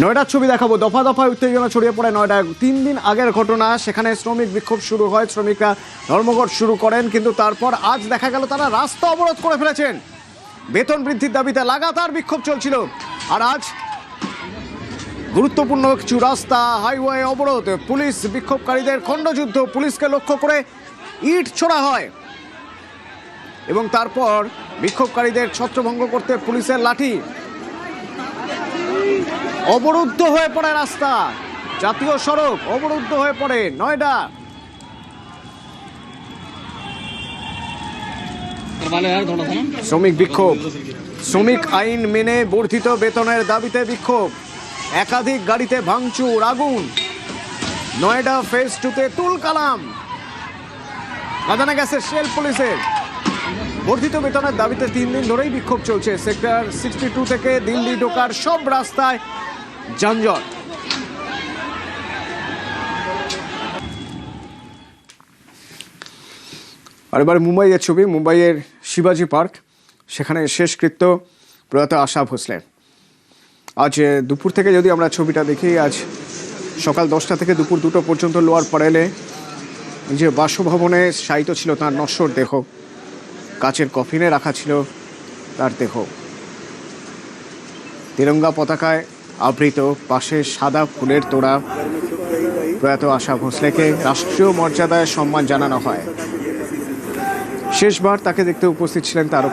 নয়ডার ছবি দেখাবো। দফা দফায় উত্তেজনা ছড়িয়ে পড়ে নয়ডায়। 3 দিন আগের ঘটনা, সেখানে শ্রমিক বিক্ষোভ শুরু হয়, শ্রমিকরা ধর্মঘট শুরু করেন, কিন্তু তারপর আজ দেখা গেল তারা রাস্তা অবরোধ করে ফেলেছেন। বেতন বৃদ্ধির দাবিতে লাগাতার বিক্ষোভ চলছিল, আর আজ গুরুত্বপূর্ণ কিছু রাস্তা, হাইওয়ে অবরোধ। পুলিশ বিক্ষোভকারীদের খণ্ডযুদ্ধ, পুলিশকে লক্ষ্য করে ইট ছোড়া হয় এবং তারপর বিক্ষোভকারীদের ছত্রভঙ্গ করতে পুলিশের লাঠি। অবরুদ্ধ হয়ে পড়ে রাস্তা, জাতীয় সড়ক অবরুদ্ধ হয়ে পড়ে নয়ডা। শ্রমিক বিক্ষোভ, শ্রমিক আইন মেনে বর্ধিত বেতনের দাবিতে বিক্ষোভ। একাধিক গাড়িতে ভাঙচুর, আগুন। নয়ডা ফেজ 2-তে তুলকালাম, বাজানো গেছে শেল পুলিশের। বর্ধিত বেতনের দাবিতে 3 দিন ধরেই বিক্ষোভ চলছে। সেক্টর 62 থেকে দিল্লি ঢোকার সব রাস্তায় যানজট। আর এবার মুম্বাইয়ের ছবি, মুম্বাইয়ের শিবাজি পার্ক, সেখানে শেষকৃত্য প্রয়াত আশা ভোসলে। আজ দুপুর থেকে যদি আমরা ছবিটা দেখি, আজ সকাল 10টা থেকে দুপুর 2টো পর্যন্ত লোয়ার প্যারেলে যে বাসভবনে শায়িত ছিল তার নশ্বর দেহ, কাচের কফিনে রাখা ছিল তার দেহ। তিরঙ্গা পতাকায় আবৃত, পাশে সাদা ফুলের তোড়া। প্রয়াত আশা ভোসলেকে রাষ্ট্রীয় মর্যাদায় সম্মান জানানো হয়। শেষবার তাকে দেখতে উপস্থিত ছিলেন তার